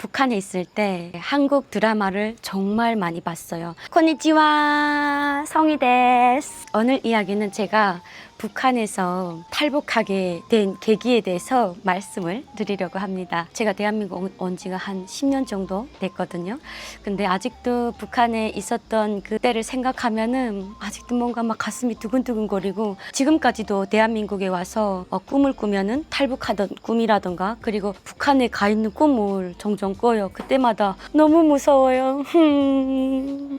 북한에 있을 때 한국 드라마를 정말 많이 봤어요. konnichiwa, 성이 데스. 오늘 이야기는 제가 북한에서 탈북하게 된 계기에 대해서 말씀을 드리려고 합니다. 제가 대한민국 온 지가 한 10년 정도 됐거든요. 근데 아직도 북한에 있었던 그때를 생각하면은 아직도 뭔가 막 가슴이 두근두근거리고, 지금까지도 대한민국에 와서 꿈을 꾸면은 탈북하던 꿈이라던가, 그리고 북한에 가 있는 꿈을 종종 꿔요. 그때마다 너무 무서워요.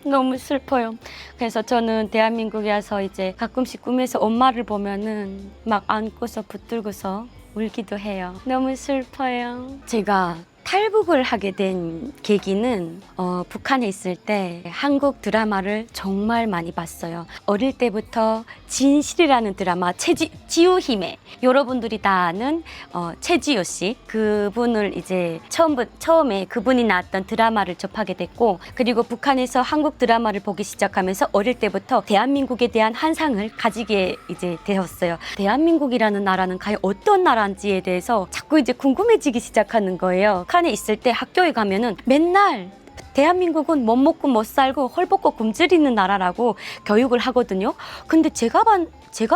너무 슬퍼요. 그래서 저는 대한민국에 와서 이제 가끔씩 꿈에서 엄마를 보면은 막 안고서 붙들고서 울기도 해요. 너무 슬퍼요. 제가 탈북을 하게 된 계기는 북한에 있을 때 한국 드라마를 정말 많이 봤어요. 어릴 때부터 진실이라는 드라마, 지우힘에 여러분들이 다 아는 최지우 씨, 그분을 이제 처음에 그분이 나왔던 드라마를 접하게 됐고, 그리고 북한에서 한국 드라마를 보기 시작하면서 어릴 때부터 대한민국에 대한 환상을 가지게 이제 되었어요. 대한민국이라는 나라는 과연 어떤 나라인지에 대해서 자꾸 이제 궁금해지기 시작하는 거예요. 북한에 있을 때 학교에 가면은 맨날 대한민국은 못 먹고 못 살고 헐벗고 굶주리는 나라라고 교육을 하거든요. 근데 제가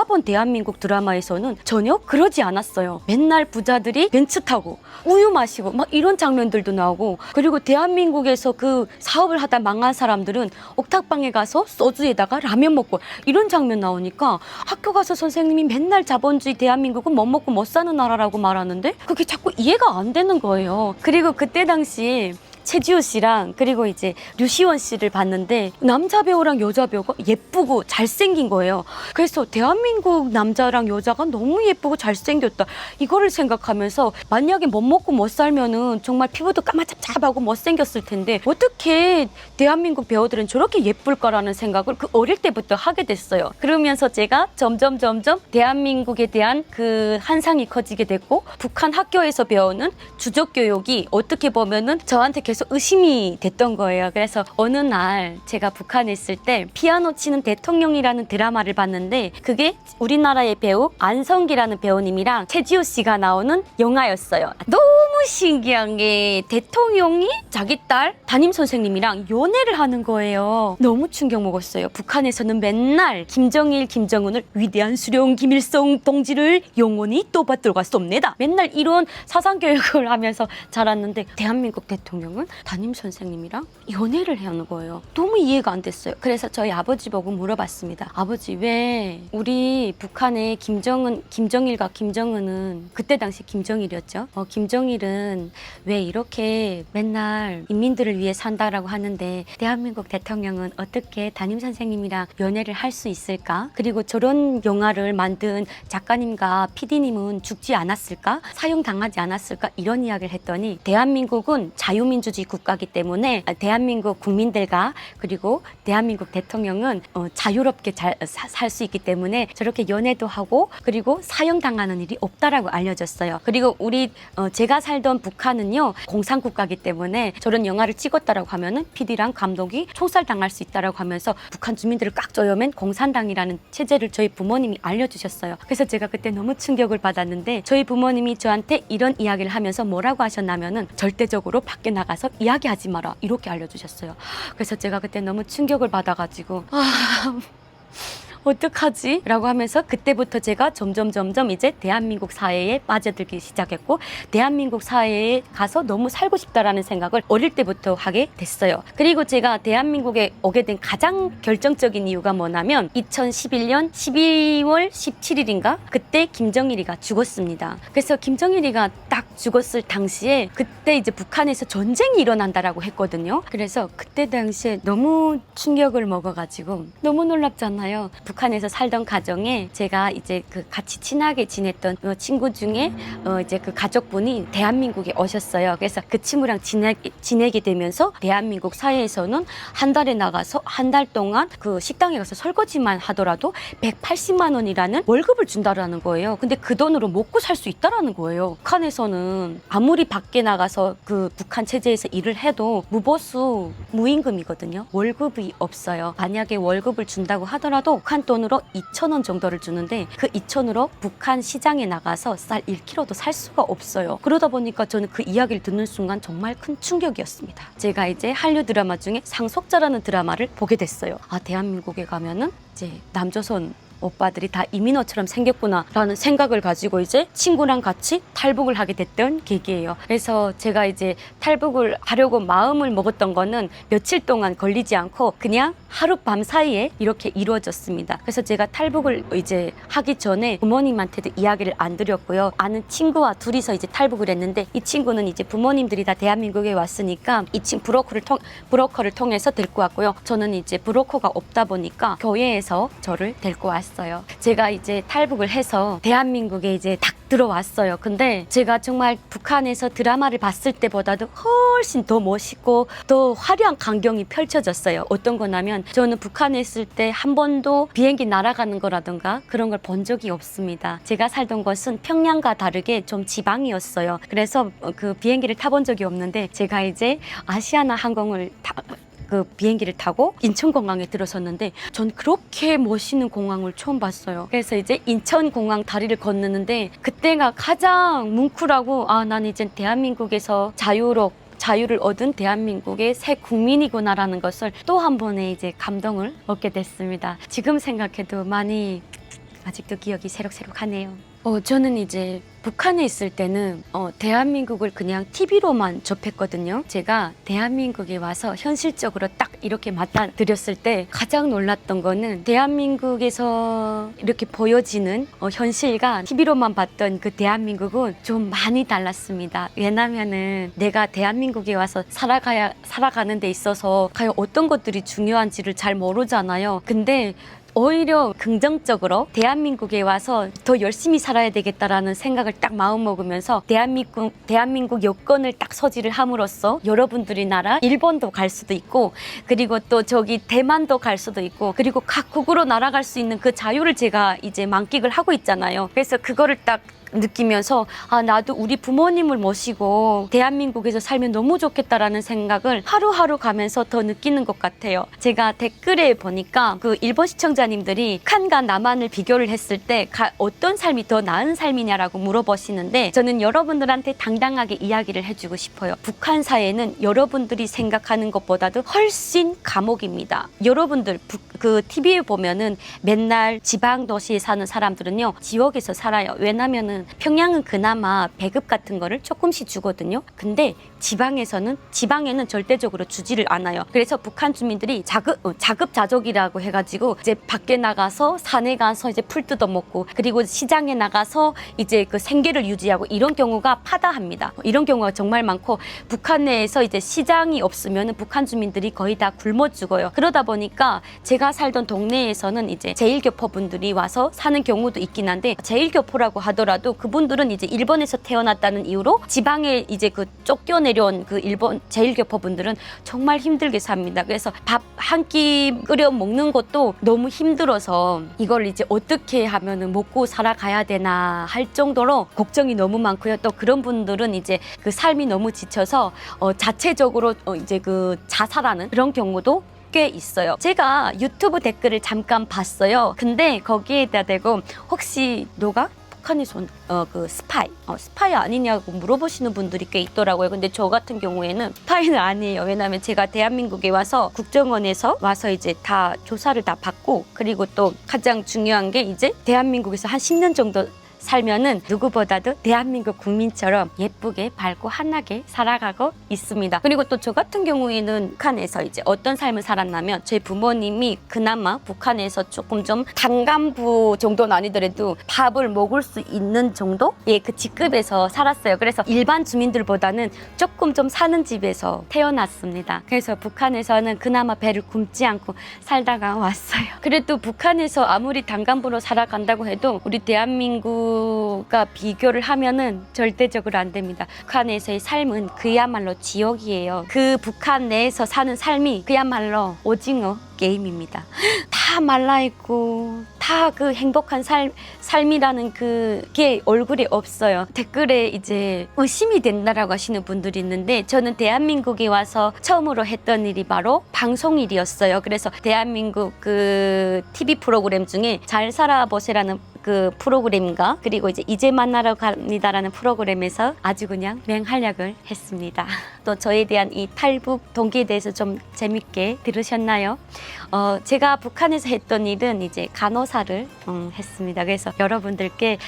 본 대한민국 드라마에서는 전혀 그러지 않았어요. 맨날 부자들이 벤츠 타고 우유 마시고 막 이런 장면들도 나오고, 그리고 대한민국에서 그 사업을 하다 망한 사람들은 옥탑방에 가서 소주에다가 라면 먹고 이런 장면 나오니까, 학교 가서 선생님이 맨날 자본주의 대한민국은 못 먹고 못 사는 나라라고 말하는데 그게 자꾸 이해가 안 되는 거예요. 그리고 그때 당시 최지우 씨랑 그리고 이제 류시원 씨를 봤는데, 남자 배우랑 여자 배우가 예쁘고 잘생긴 거예요. 그래서 대한민국 남자랑 여자가 너무 예쁘고 잘생겼다, 이거를 생각하면서 만약에 못 먹고 못 살면은 정말 피부도 까마잡잡하고 못생겼을 텐데 어떻게 대한민국 배우들은 저렇게 예쁠까라는 생각을 그 어릴 때부터 하게 됐어요. 그러면서 제가 점점 대한민국에 대한 그 환상이 커지게 됐고, 북한 학교에서 배우는 주적 교육이 어떻게 보면은 저한테 계속 의심이 됐던 거예요. 그래서 어느 날 제가 북한에 있을 때 피아노 치는 대통령이라는 드라마를 봤는데, 그게 우리나라의 배우 안성기라는 배우님이랑 최지우 씨가 나오는 영화였어요. 너무 신기한 게 대통령이 자기 딸 담임 선생님이랑 연애를 하는 거예요. 너무 충격 먹었어요. 북한에서는 맨날 김정일, 김정은을 위대한 수령 김일성 동지를 영원히 떠받들어 갔습니다, 맨날 이런 사상교육을 하면서 자랐는데, 대한민국 대통령은 담임 선생님이랑 연애를 하는 거예요. 너무 이해가 안 됐어요. 그래서 저희 아버지 보고 물어봤습니다. 아버지, 왜 우리 북한의 김정일과 김정은은, 그때 당시 김정일이었죠. 김정일은 왜 이렇게 맨날 인민들을 위해 산다라고 하는데 대한민국 대통령은 어떻게 담임 선생님이랑 연애를 할 수 있을까? 그리고 저런 영화를 만든 작가님과 PD님은 죽지 않았을까? 사형당하지 않았을까? 이런 이야기를 했더니, 대한민국은 자유민주주의 국가이기 때문에 대한민국 국민들과 그리고 대한민국 대통령은 자유롭게 살 수 있기 때문에 저렇게 연애도 하고 그리고 사형당하는 일이 없다라고 알려졌어요. 그리고 제가 살던 북한은요, 공산국가이기 때문에 저런 영화를 찍었다라고 하면은 PD랑 감독이 총살당할 수 있다라고 하면서 북한 주민들을 꽉 조여맨 공산당이라는 체제를 저희 부모님이 알려주셨어요. 그래서 제가 그때 너무 충격을 받았는데, 저희 부모님이 저한테 이런 이야기를 하면서 뭐라고 하셨냐면은, 절대적으로 밖에 나가서 이야기하지 마라, 이렇게 알려주셨어요. 그래서 제가 그때 너무 충격을 받아가지고 어떡하지? 라고 하면서 그때부터 제가 점점 이제 대한민국 사회에 빠져들기 시작했고, 대한민국 사회에 가서 너무 살고 싶다라는 생각을 어릴 때부터 하게 됐어요. 그리고 제가 대한민국에 오게 된 가장 결정적인 이유가 뭐냐면, 2011년 12월 17일인가? 그때 김정일이가 죽었습니다. 그래서 김정일이가 딱 죽었을 당시에 그때 이제 북한에서 전쟁이 일어난다라고 했거든요. 그래서 그때 당시에 너무 충격을 먹어가지고 너무 놀랍잖아요. 북한에서 살던 가정에 제가 이제 그 같이 친하게 지냈던 친구 중에 이제 그 가족분이 대한민국에 오셨어요. 그래서 그 친구랑 지내게 되면서 대한민국 사회에서는 한 달에 나가서 한 달 동안 그 식당에 가서 설거지만 하더라도 180만 원이라는 월급을 준다라는 거예요. 근데 그 돈으로 먹고 살 수 있다라는 거예요. 북한에서는 아무리 밖에 나가서 그 북한 체제에서 일을 해도 무보수 무임금이거든요. 월급이 없어요. 만약에 월급을 준다고 하더라도 북한 북한 돈으로 2,000원 정도를 주는데 그 2,000원으로 북한 시장에 나가서 쌀 1kg도 살 수가 없어요. 그러다 보니까 저는 그 이야기를 듣는 순간 정말 큰 충격이었습니다. 제가 이제 한류 드라마 중에 상속자라는 드라마를 보게 됐어요. 아, 대한민국에 가면은 이제 남조선 오빠들이 다 이민호처럼 생겼구나 라는 생각을 가지고 이제 친구랑 같이 탈북을 하게 됐던 계기예요. 그래서 제가 이제 탈북을 하려고 마음을 먹었던 거는 며칠 동안 걸리지 않고 그냥 하룻밤 사이에 이렇게 이루어졌습니다. 그래서 제가 탈북을 이제 하기 전에 부모님한테도 이야기를 안 드렸고요. 아는 친구와 둘이서 이제 탈북을 했는데 이 친구는 이제 부모님들이 다 대한민국에 왔으니까 이 친구 브로커를 통해서 데리고 왔고요. 저는 이제 브로커가 없다 보니까 교회에서 저를 데리고 왔어요. 제가 이제 탈북을 해서 대한민국에 이제 딱 들어왔어요. 근데 제가 정말 북한에서 드라마를 봤을 때보다도 훨씬 더 멋있고 더 화려한 광경이 펼쳐졌어요. 어떤 거냐면 저는 북한에 있을 때 한 번도 비행기 날아가는 거라든가 그런 걸 본 적이 없습니다. 제가 살던 곳은 평양과 다르게 좀 지방이었어요. 그래서 그 비행기를 타본 적이 없는데 제가 이제 아시아나 항공을 그 비행기를 타고 인천공항에 들어섰는데 전 그렇게 멋있는 공항을 처음 봤어요. 그래서 이제 인천공항 다리를 건너는데 그때가 가장 뭉클하고 아, 난 이제 대한민국에서 자유를 얻은 대한민국의 새 국민이구나라는 것을 또 한 번의 이제 감동을 얻게 됐습니다. 지금 생각해도 많이 아직도 기억이 새록새록하네요. 저는 이제 북한에 있을 때는 대한민국을 그냥 TV로만 접했거든요. 제가 대한민국에 와서 현실적으로 딱 이렇게 맞닥뜨렸을 때 가장 놀랐던 거는 대한민국에서 이렇게 보여지는 현실과 TV로만 봤던 그 대한민국은 좀 많이 달랐습니다. 왜냐면은 내가 대한민국에 와서 살아가는 데 있어서 과연 어떤 것들이 중요한지를 잘 모르잖아요. 근데 오히려 긍정적으로 대한민국에 와서 더 열심히 살아야 되겠다라는 생각을 딱 마음먹으면서 대한민국 여권을 딱 소지를 함으로써 여러분들이 나라 일본도 갈 수도 있고 그리고 또 저기 대만도 갈 수도 있고 그리고 각국으로 날아갈 수 있는 그 자유를 제가 이제 만끽을 하고 있잖아요. 그래서 그거를 딱 느끼면서 아, 나도 우리 부모님을 모시고 대한민국에서 살면 너무 좋겠다라는 생각을 하루하루 가면서 더 느끼는 것 같아요. 제가 댓글에 보니까 그 일본 시청자님들이 북한과 남한을 비교를 했을 때 어떤 삶이 더 나은 삶이냐라고 물어보시는데 저는 여러분들한테 당당하게 이야기를 해주고 싶어요. 북한 사회는 여러분들이 생각하는 것보다도 훨씬 감옥입니다. 여러분들 그 TV에 보면은 맨날 지방 도시에 사는 사람들은요 지옥에서 살아요. 왜냐면은 평양은 그나마 배급 같은 거를 조금씩 주거든요. 근데 지방에는 절대적으로 주지를 않아요. 그래서 북한 주민들이 자급자족이라고 해가지고 이제 밖에 나가서 산에 가서 이제 풀 뜯어 먹고 그리고 시장에 나가서 이제 그 생계를 유지하고 이런 경우가 파다합니다. 이런 경우가 정말 많고 북한 내에서 이제 시장이 없으면 북한 주민들이 거의 다 굶어 죽어요. 그러다 보니까 제가 살던 동네에서는 이제 제1교포 분들이 와서 사는 경우도 있긴 한데 제1교포라고 하더라도 그분들은 이제 일본에서 태어났다는 이유로 지방에 이제 그 쫓겨내려온 그 일본 제1교포 분들은 정말 힘들게 삽니다. 그래서 밥 한 끼 끓여 먹는 것도 너무 힘들어서 이걸 이제 어떻게 하면은 먹고 살아가야 되나 할 정도로 걱정이 너무 많고요. 또 그런 분들은 이제 그 삶이 너무 지쳐서 자체적으로 이제 그 자살하는 그런 경우도 꽤 있어요. 제가 유튜브 댓글을 잠깐 봤어요. 근데 거기에다 대고 혹시 너가 북한에서 그 스파이 아니냐고 물어보시는 분들이 꽤 있더라고요. 근데 저 같은 경우에는 스파이는 아니에요. 왜냐하면 제가 대한민국에 와서 국정원에서 와서 이제 다 조사를 다 받고 그리고 또 가장 중요한 게 이제 대한민국에서 한 10년 정도 살면은 누구보다도 대한민국 국민처럼 예쁘게 밝고 환하게 살아가고 있습니다. 그리고 또 저 같은 경우에는 북한에서 이제 어떤 삶을 살았냐면 제 부모님이 그나마 북한에서 조금 좀 단간부 정도는 아니더라도 밥을 먹을 수 있는 정도의 그 직급에서 살았어요. 그래서 일반 주민들보다는 조금 좀 사는 집에서 태어났습니다. 그래서 북한에서는 그나마 배를 굶지 않고 살다가 왔어요. 그래도 북한에서 아무리 단간부로 살아간다고 해도 우리 대한민국 한국과 비교를 하면은 절대적으로 안 됩니다. 북한에서의 삶은 그야말로 지옥이에요. 그 북한 내에서 사는 삶이 그야말로 오징어 게임입니다. 다 말라있고 다 그 행복한 삶이라는 그게 얼굴에 없어요. 댓글에 이제 의심이 된다라고 하시는 분들이 있는데 저는 대한민국에 와서 처음으로 했던 일이 바로 방송일이었어요. 그래서 대한민국 그 TV 프로그램 중에 잘 살아보세라는 그 프로그램과 그리고 이제 만나러 갑니다라는 프로그램에서 아주 그냥 맹활약을 했습니다. 또 저에 대한 이 탈북 동기에 대해서 좀 재밌게 들으셨나요? 제가 북한에서 했던 일은 이제 간호사를 했습니다. 그래서 여러분들께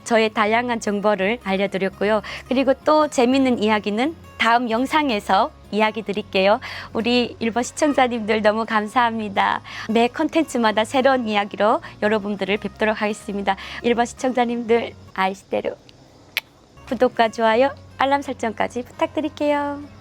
저의 다양한 정보를 알려드렸고요. 그리고 또 재밌는 이야기는 다음 영상에서 이야기 드릴게요. 우리 일본 시청자님들 너무 감사합니다. 매 컨텐츠마다 새로운 이야기로 여러분들을 뵙도록 하겠습니다. 일본 시청자님들 아이시대로 구독과 좋아요, 알람 설정까지 부탁드릴게요.